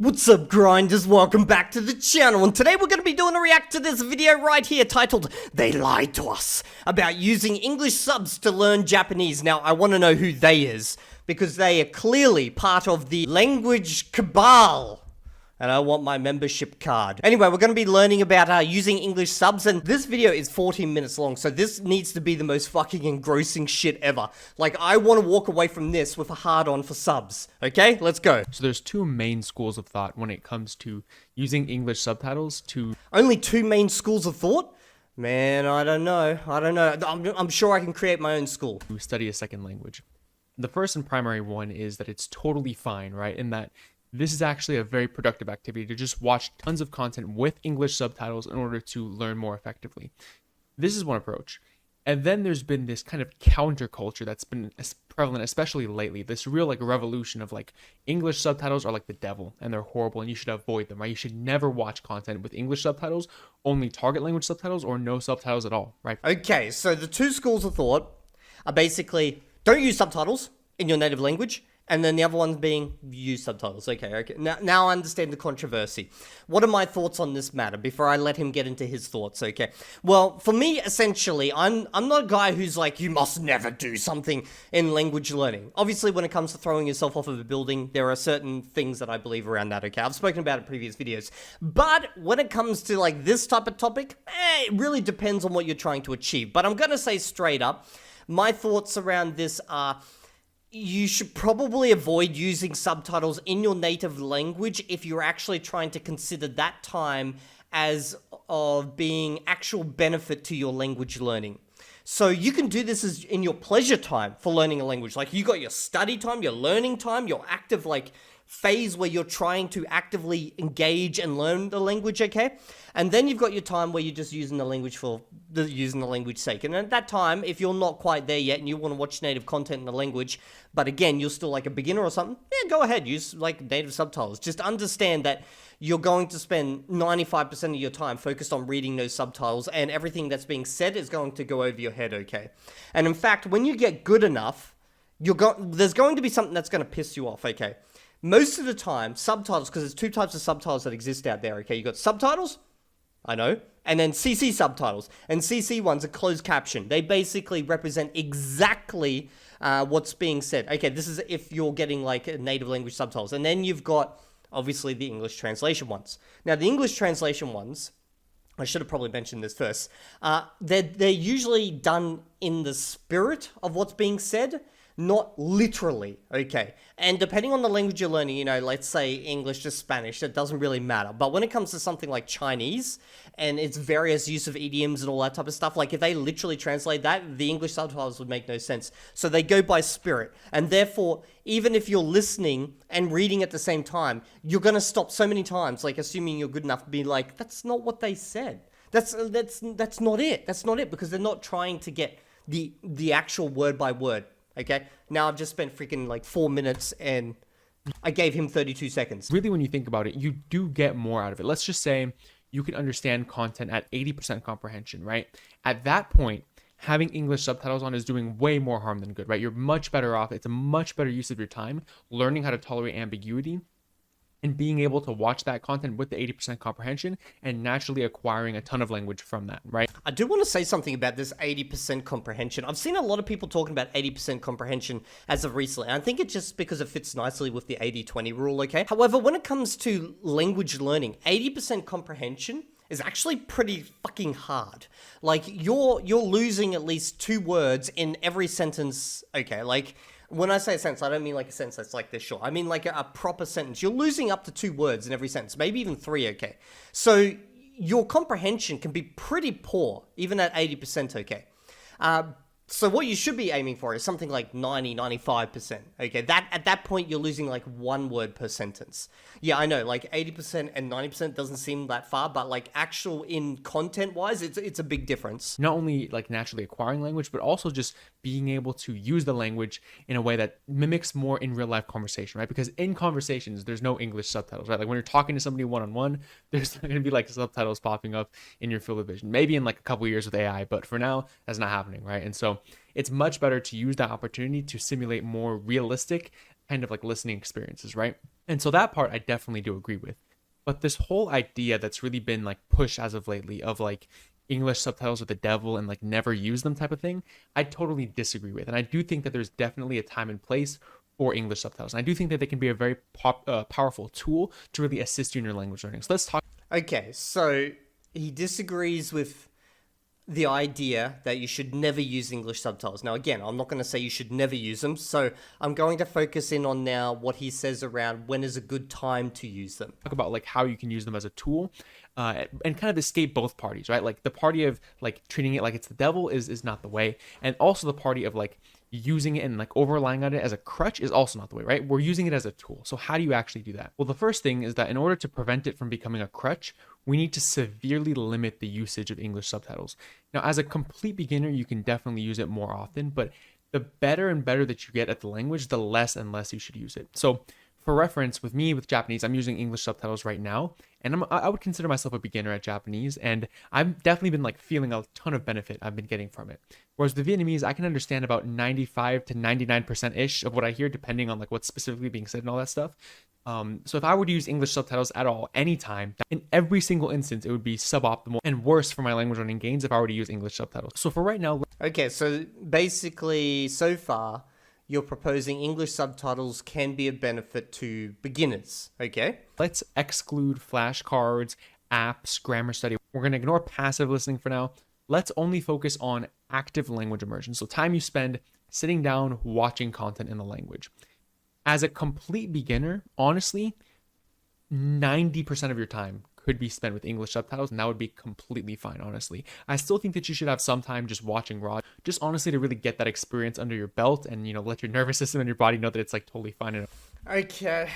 What's up, grinders? Welcome back to the channel, and today we're going to be doing a react to this video right here titled They Lied to Us, about using English subs to learn Japanese. Now, I want to know who they is, because they are clearly part of the language cabal, and I want my membership card. Anyway, we're going to be learning about using English subs, and this video is 14 minutes long, so this needs to be the most fucking engrossing shit ever. Like, I want to walk away from this with a hard-on for subs. Okay, let's go. So there's two main schools of thought when it comes to using English subtitles to... Only two main schools of thought? Man, I don't know. I'm sure I can create my own school. study a second language. The first and primary one is that it's totally fine, right? In that this is actually a very productive activity to just watch tons of content with English subtitles in order to learn more effectively. This is one approach. And then there's been this kind of counterculture that's been prevalent, especially lately. This real revolution of English subtitles are like the devil and they're horrible and you should avoid them, right? You should never watch content with English subtitles, only target language subtitles or no subtitles at all, right? Okay, so the two schools of thought are basically don't use subtitles in your native language. And then the other one's being use subtitles. Okay. Now I understand the controversy. What are my thoughts on this matter before I let him get into his thoughts, okay? Well, for me, essentially, I'm not a guy who's like, you must never do something in language learning. Obviously, when it comes to throwing yourself off of a building, there are certain things that I believe around that, okay? I've spoken about it in previous videos. But when it comes to this type of topic, it really depends on what you're trying to achieve. But I'm gonna say straight up, my thoughts around this are... you should probably avoid using subtitles in your native language if you're actually trying to consider that time as being actual benefit to your language learning. So you can do this as in your pleasure time for learning a language. Like you got your study time, your learning time, your active phase where you're trying to actively engage and learn the language, okay? And then you've got your time where you're just using the language for using the language sake. And at that time, if you're not quite there yet and you want to watch native content in the language, but again, you're still a beginner or something, yeah, go ahead, use native subtitles. Just understand that you're going to spend 95% of your time focused on reading those subtitles and everything that's being said is going to go over your head, okay? And in fact, when you get good enough, there's going to be something that's going to piss you off, okay? Most of the time, subtitles, because there's two types of subtitles that exist out there, okay? You got subtitles, I know, and then CC subtitles. And CC ones are closed caption. They basically represent exactly what's being said. Okay, this is if you're getting native language subtitles. And then you've got, obviously, the English translation ones. Now, the English translation ones, I should have probably mentioned this first, they're usually done in the spirit of what's being said, not literally, okay? And depending on the language you're learning, let's say English to Spanish, that doesn't really matter. But when it comes to something like Chinese and its various use of idioms and all that type of stuff, if they literally translate that, the English subtitles would make no sense. So they go by spirit. And therefore, even if you're listening and reading at the same time, you're going to stop so many times, assuming you're good enough to be that's not what they said. That's not it. That's not it, because they're not trying to get the actual word by word. Okay, now I've just spent freaking 4 minutes and I gave him 32 seconds. Really, when you think about it, you do get more out of it. Let's just say you can understand content at 80% comprehension, right? At that point, having English subtitles on is doing way more harm than good, right? You're much better off. It's a much better use of your time learning how to tolerate ambiguity and being able to watch that content with the 80% comprehension and naturally acquiring a ton of language from that, right? I do want to say something about this 80% comprehension. I've seen a lot of people talking about 80% comprehension as of recently. I think it's just because it fits nicely with the 80-20 rule, okay? However, when it comes to language learning, 80% comprehension is actually pretty fucking hard. You're losing at least 2 words in every sentence, okay? When I say a sentence, I don't mean a sentence that's this short. I mean a proper sentence. You're losing up to 2 words in every sentence, maybe even 3, okay? So your comprehension can be pretty poor, even at 80%, okay? So what you should be aiming for is something like 90, 95%, okay? At that point, you're losing 1 word per sentence. Yeah, I know, 80% and 90% doesn't seem that far, but actual in content-wise, it's a big difference. Not only naturally acquiring language, but also just being able to use the language in a way that mimics more in real-life conversation, right? Because in conversations, there's no English subtitles, right? When you're talking to somebody one-on-one, there's not going to be subtitles popping up in your field of vision. Maybe in a couple of years with AI, but for now, that's not happening, right? And so it's much better to use that opportunity to simulate more realistic kind of listening experiences, right? And so that part I definitely do agree with. But this whole idea that's really been like pushed as of lately of like English subtitles are the devil and like never use them type of thing, I totally disagree with. And I do think that there's definitely a time and place for English subtitles. And I do think that they can be a very powerful tool to really assist you in your language learning. So let's talk. Okay, so he disagrees with the idea that you should never use English subtitles. Now, again, I'm not going to say you should never use them, so I'm going to focus in on now what he says around when is a good time to use them. Talk about like how you can use them as a tool and kind of escape both parties, right? Like the party of like treating it like it's the devil is not the way, and also the party of like using it and like overlying on it as a crutch is also not the way, right? We're using it as a tool. So how do you actually do that? Well, the first thing is that in order to prevent it from becoming a crutch, we need to severely limit the usage of English subtitles. Now, as a complete beginner, you can definitely use it more often, but the better and better that you get at the language, the less and less you should use it. So for reference, with me, with Japanese, I'm using English subtitles right now, and I would consider myself a beginner at Japanese, and I've definitely been like feeling a ton of benefit I've been getting from it. Whereas the Vietnamese, I can understand about 95 to 99%-ish of what I hear, depending on like what's specifically being said and all that stuff. So if I were to use English subtitles at all, anytime, in every single instance, it would be suboptimal and worse for my language learning gains if I were to use English subtitles. So for right now... Okay, so basically, so far, you're proposing English subtitles can be a benefit to beginners, okay? Let's exclude flashcards, apps, grammar study. We're going to ignore passive listening for now. Let's only focus on active language immersion. So time you spend sitting down, watching content in the language. As a complete beginner, honestly, 90% of your time could be spent with English subtitles, and that would be completely fine, honestly. I still think that you should have some time just watching raw, just honestly to really get that experience under your belt and, you know, let your nervous system and your body know that it's like totally fine. Okay,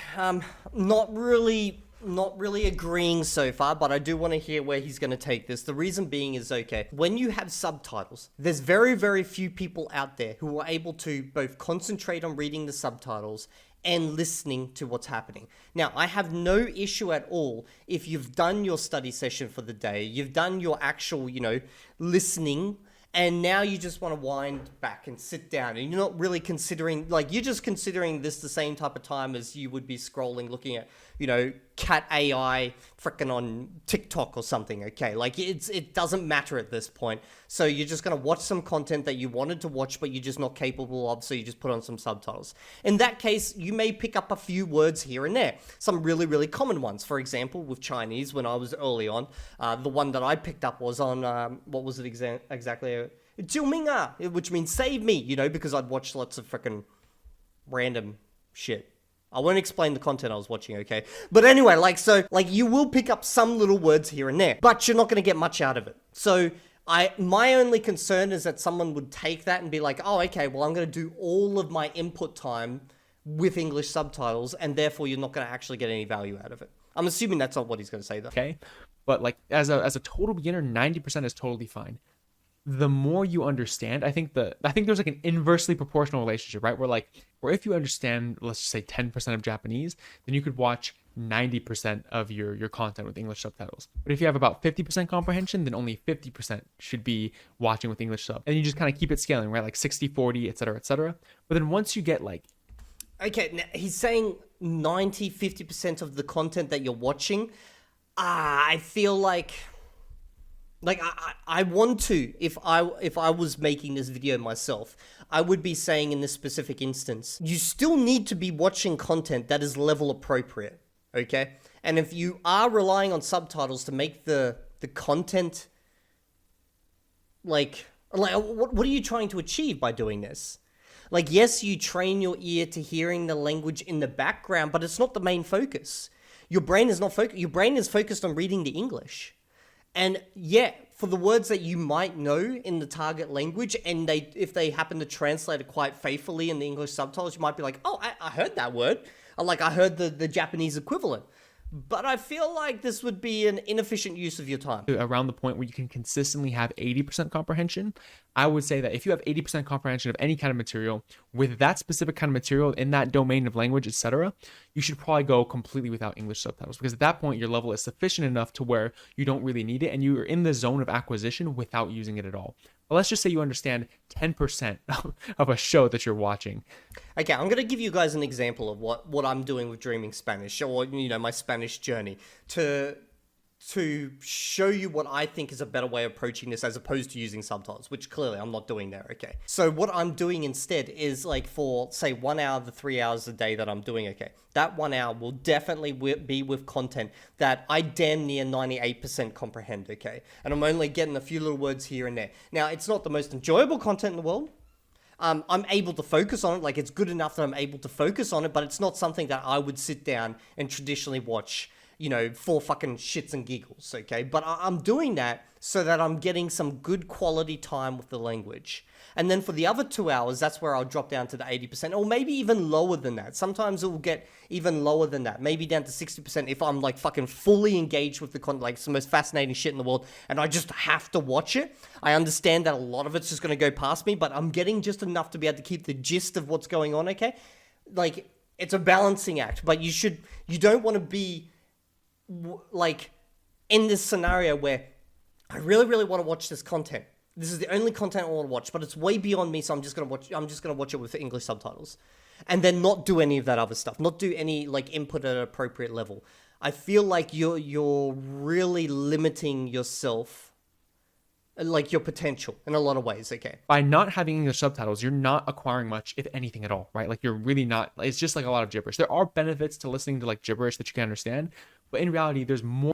not really agreeing so far, but I do want to hear where he's going to take this. The reason being is, okay, when you have subtitles, there's very, very few people out there who are able to both concentrate on reading the subtitles and listening to what's happening. Now, I have no issue at all if you've done your study session for the day, you've done your actual, listening, and now you just want to wind back and sit down, and you're not really considering, like, you're just considering this the same type of time as you would be scrolling, looking at, cat AI frickin' on TikTok or something, okay? Like, it doesn't matter at this point. So you're just going to watch some content that you wanted to watch, but you're just not capable of, so you just put on some subtitles. In that case, you may pick up a few words here and there. Some really, really common ones. For example, with Chinese, when I was early on, the one that I picked up was on, what was it exactly? 救命啊, which means save me, because I'd watched lots of frickin' random shit. I won't explain the content I was watching, okay? But anyway, you will pick up some little words here and there, but you're not going to get much out of it. So my only concern is that someone would take that and be like, oh, okay, well, I'm going to do all of my input time with English subtitles, and therefore you're not going to actually get any value out of it. I'm assuming that's not what he's going to say, though. Okay, but like as a total beginner, 90% is totally fine. The more you understand, I think there's like an inversely proportional relationship, right? Where if you understand, let's just say 10% of Japanese, then you could watch 90% of your content with English subtitles. But if you have about 50% comprehension, then only 50% should be watching with English sub. And you just kind of keep it scaling, right? Like 60-40, etc., etc. But then once you get like... Okay, now he's saying 50% of the content that you're watching. I feel like I want to, if I was making this video myself, I would be saying in this specific instance, you still need to be watching content that is level appropriate, okay? And if you are relying on subtitles to make the content, what are you trying to achieve by doing this? Like, yes, you train your ear to hearing the language in the background, but it's not the main focus. Your brain is not focused. Your brain is focused on reading the English. And yeah, for the words that you might know in the target language, and if they happen to translate it quite faithfully in the English subtitles, you might be like, oh, I heard that word. I heard the Japanese equivalent. But I feel like this would be an inefficient use of your time. Around the point where you can consistently have 80% comprehension, I would say that if you have 80% comprehension of any kind of material with that specific kind of material in that domain of language, etc., you should probably go completely without English subtitles, because at that point your level is sufficient enough to where you don't really need it and you're in the zone of acquisition without using it at all. But let's just say you understand 10% of a show that you're watching. Okay, I'm going to give you guys an example of what I'm doing with Dreaming Spanish, or, my Spanish journey, to show you what I think is a better way of approaching this as opposed to using subtitles, which clearly I'm not doing there, okay? So what I'm doing instead is, like, for, say, 1 hour, the 3 hours a day that I'm doing, okay, that 1 hour will definitely be with content that I damn near 98% comprehend, okay? And I'm only getting a few little words here and there. Now, it's not the most enjoyable content in the world. I'm able to focus on it, like, it's good enough that I'm able to focus on it, but it's not something that I would sit down and traditionally watch, for fucking shits and giggles, okay? But I'm doing that so that I'm getting some good quality time with the language. And then for the other 2 hours, that's where I'll drop down to the 80%, or maybe even lower than that. Sometimes it will get even lower than that, maybe down to 60% if I'm, like, fucking fully engaged with the content, like, it's the most fascinating shit in the world, and I just have to watch it. I understand that a lot of it's just going to go past me, but I'm getting just enough to be able to keep the gist of what's going on, okay? Like, it's a balancing act, but you don't want to be, like, in this scenario where I really, really want to watch this content. This is the only content I want to watch, but it's way beyond me, so I'm just gonna watch it with English subtitles, and then not do any of that other stuff, not do any, like, input at an appropriate level. I feel like you're really limiting yourself, like, your potential in a lot of ways, okay? By not having English subtitles, you're not acquiring much, if anything at all, right? Like, you're really not, it's just like a lot of gibberish. There are benefits to listening to, like, gibberish that you can understand, but in reality, there's more.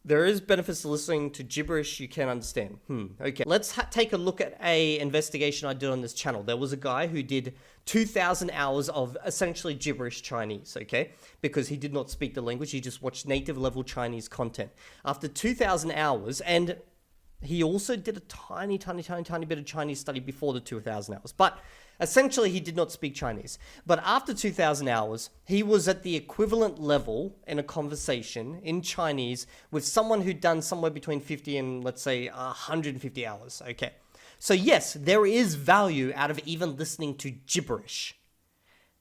There is benefits to listening to gibberish you can understand. Okay. Let's take a look at a investigation I did on this channel. There was a guy who did 2,000 hours of essentially gibberish Chinese, okay? Because he did not speak the language, he just watched native level Chinese content. After 2,000 hours, and he also did a tiny bit of Chinese study before the 2,000 hours. But essentially, he did not speak Chinese. But after 2,000 hours, he was at the equivalent level in a conversation in Chinese with someone who'd done somewhere between 50 and, let's say, 150 hours. Okay. So yes, there is value out of even listening to gibberish.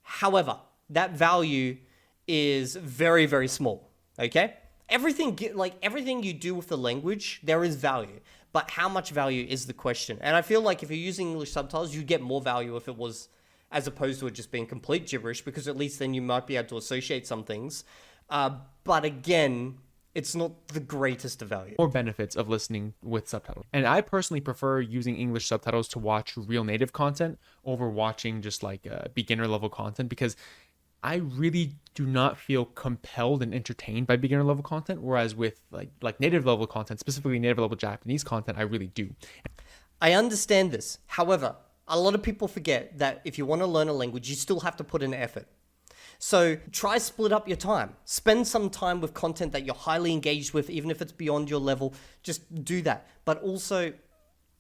However, that value is very, very small. Okay? Everything you do with the language, there is value. But how much value is the question? And I feel like if you're using English subtitles, you get more value if it was, as opposed to it just being complete gibberish, because at least then you might be able to associate some things. But again, it's not the greatest of value. More benefits of listening with subtitles. And I personally prefer using English subtitles to watch real native content over watching just like beginner level content, because I really do not feel compelled and entertained by beginner level content, whereas with like native level content, specifically native level Japanese content, I really do. I understand this. However, a lot of people forget that if you want to learn a language, you still have to put in effort. So try split up your time. Spend some time with content that you're highly engaged with, even if it's beyond your level. Just do that. But also,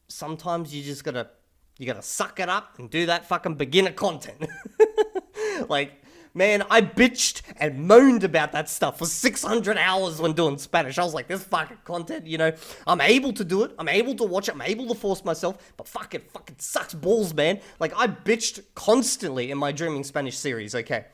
sometimes you gotta suck it up and do that fucking beginner content. Like, man, I bitched and moaned about that stuff for 600 hours when doing Spanish. I was like, this fucking content, I'm able to do it. I'm able to watch it. I'm able to force myself. But fucking sucks balls, man. Like, I bitched constantly in my Dreaming Spanish series, okay?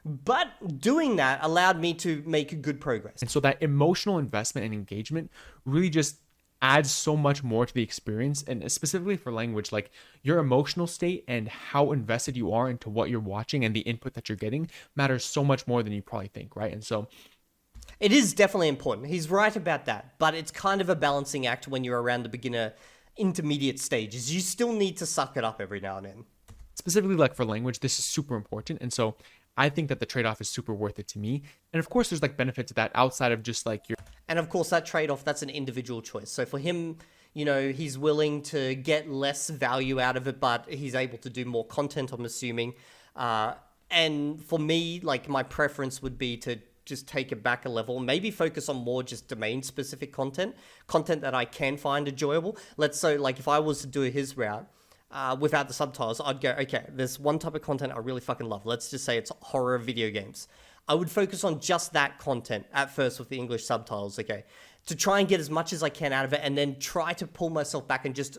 But doing that allowed me to make good progress. And so that emotional investment and engagement really just adds so much more to the experience, and specifically for language, like your emotional state and how invested you are into what you're watching and the input that you're getting matters so much more than you probably think, right? And so it is definitely important. He's right about that, but it's kind of a balancing act when you're around the beginner intermediate stages. You still need to suck it up every now and then. Specifically, like for language, this is super important, and so I think that the trade-off is super worth it to me. And of course, there's like benefits to that outside of just like your... And of course, that trade-off, that's an individual choice. So for him, he's willing to get less value out of it, but he's able to do more content, I'm assuming. And for me, like, my preference would be to just take it back a level, maybe focus on more just domain-specific content that I can find enjoyable. Let's say, like, if I was to do his route, without the subtitles, I'd go, okay, there's one type of content I really fucking love. Let's just say it's horror video games. I would focus on just that content at first with the English subtitles, okay, to try and get as much as I can out of it, and then try to pull myself back and just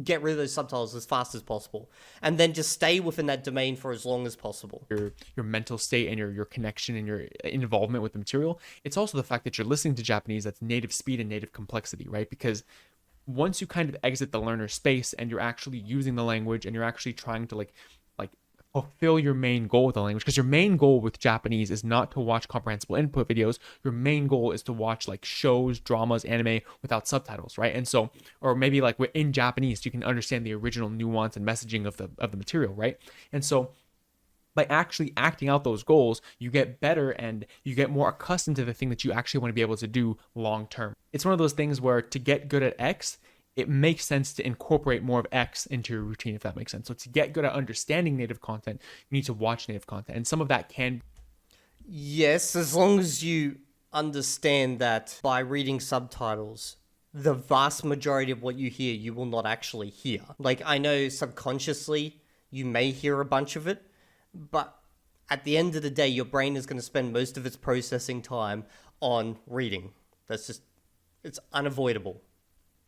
get rid of those subtitles as fast as possible, and then just stay within that domain for as long as possible. Your mental state and your connection and your involvement with the material. It's also the fact that you're listening to Japanese that's native speed and native complexity, right? Because once you kind of exit the learner space and you're actually using the language and you're actually trying to like fulfill your main goal with the language, because your main goal with Japanese is not to watch comprehensible input videos. Your main goal is to watch like shows, dramas, anime without subtitles, right? And so, or maybe like in Japanese, you can understand the original nuance and messaging of the material, right? And so by actually acting out those goals, you get better and you get more accustomed to the thing that you actually want to be able to do long term. It's one of those things where to get good at X, it makes sense to incorporate more of X into your routine, if that makes sense. So to get good at understanding native content, you need to watch native content. And some of that can... Yes, as long as you understand that by reading subtitles, the vast majority of what you hear, you will not actually hear. Like, I know subconsciously you may hear a bunch of it, but at the end of the day, your brain is going to spend most of its processing time on reading. That's just, it's unavoidable.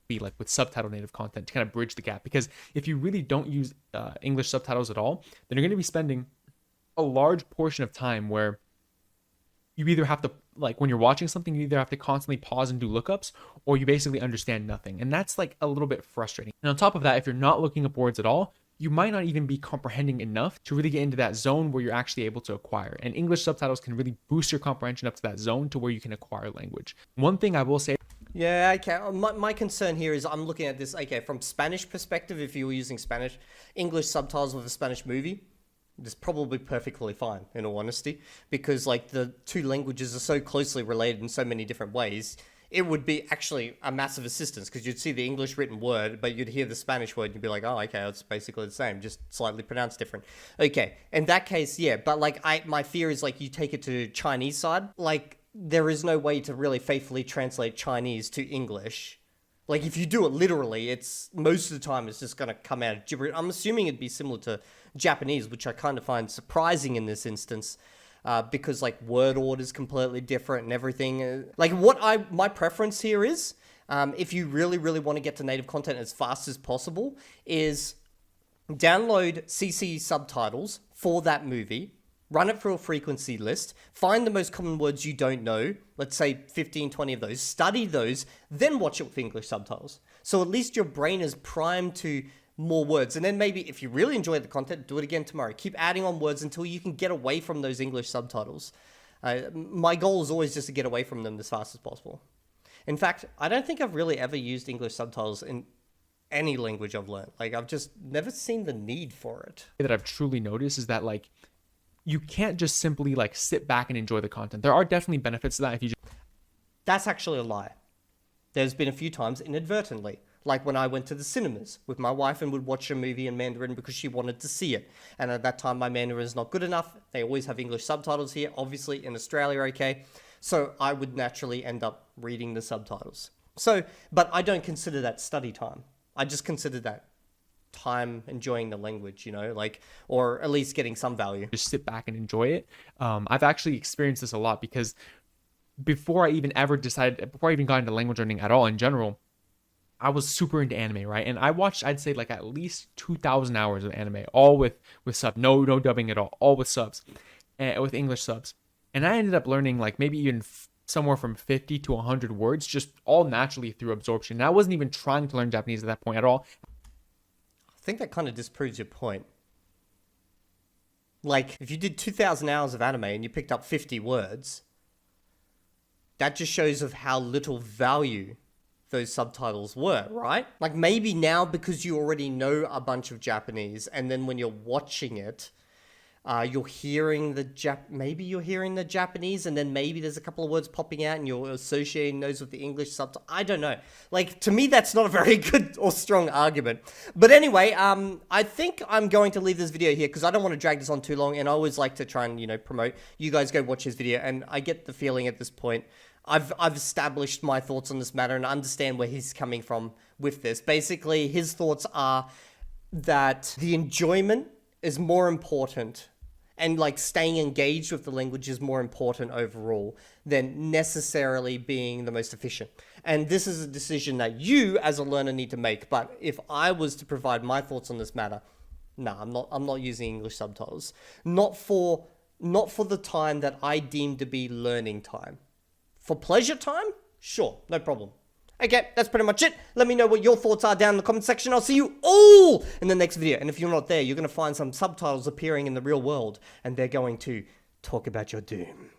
Be like with subtitle native content to kind of bridge the gap, because if you really don't use English subtitles at all, then you're going to be spending a large portion of time where you either have to, like when you're watching something, you either have to constantly pause and do lookups, or you basically understand nothing, and that's like a little bit frustrating. And on top of that, if you're not looking up words at all, you might not even be comprehending enough to really get into that zone where you're actually able to acquire. And English subtitles can really boost your comprehension up to that zone to where you can acquire language. One thing I will say... Yeah, okay. My concern here is I'm looking at this, okay, from Spanish perspective, if you were using Spanish, English subtitles with a Spanish movie, it's probably perfectly fine, in all honesty, because like the two languages are so closely related in so many different ways. It would be actually a massive assistance, because you'd see the English written word, but you'd hear the Spanish word and you'd be like, oh, okay, it's basically the same, just slightly pronounced different. Okay, in that case, yeah, but like my fear is like you take it to Chinese side, like there is no way to really faithfully translate Chinese to English. Like if you do it literally, it's most of the time it's just going to come out gibberish. I'm assuming it'd be similar to Japanese, which I kind of find surprising in this instance. Because like word order is completely different and everything. Like my preference here is, if you really, really want to get to native content as fast as possible, is download CC subtitles for that movie, run it through a frequency list, find the most common words you don't know, let's say 15, 20 of those, study those, then watch it with English subtitles. So at least your brain is primed to more words. And then maybe if you really enjoy the content, do it again tomorrow. Keep adding on words until you can get away from those English subtitles. My goal is always just to get away from them as fast as possible. In fact, I don't think I've really ever used English subtitles in any language I've learned. Like I've just never seen the need for it. That I've truly noticed is that like you can't just simply like sit back and enjoy the content. There are definitely benefits to that if you just... That's actually a lie. There's been a few times inadvertently. Like when I went to the cinemas with my wife and would watch a movie in Mandarin because she wanted to see it. And at that time, my Mandarin is not good enough. They always have English subtitles here, obviously in Australia, okay? So I would naturally end up reading the subtitles. So, but I don't consider that study time. I just consider that time enjoying the language, you know, like, or at least getting some value. Just sit back and enjoy it. I've actually experienced this a lot because before I even got into language learning at all in general, I was super into anime, right? And I watched, I'd say like at least 2,000 hours of anime, all with subs, no dubbing at all with subs, and with English subs. And I ended up learning like maybe even somewhere from 50 to 100 words, just all naturally through absorption. And I wasn't even trying to learn Japanese at that point at all. I think that kind of disproves your point. Like, if you did 2,000 hours of anime and you picked up 50 words, that just shows of how little value those subtitles were, right? Like maybe now because you already know a bunch of Japanese, and then when you're watching it, you're hearing maybe you're hearing the Japanese, and then maybe there's a couple of words popping out and you're associating those with the English subtitle. I don't know. Like, to me, that's not a very good or strong argument. But anyway, I think I'm going to leave this video here because I don't want to drag this on too long, and I always like to try and, you know, promote. You guys go watch his video, and I get the feeling at this point I've established my thoughts on this matter and understand where he's coming from with this. Basically, his thoughts are that the enjoyment is more important, and like staying engaged with the language is more important overall than necessarily being the most efficient. And this is a decision that you as a learner need to make. But if I was to provide my thoughts on this matter, no, I'm not using English subtitles. Not for the time that I deem to be learning time. For pleasure time, sure, no problem. Okay, that's pretty much it. Let me know what your thoughts are down in the comment section. I'll see you all in the next video. And if you're not there, you're going to find some subtitles appearing in the real world, and they're going to talk about your doom.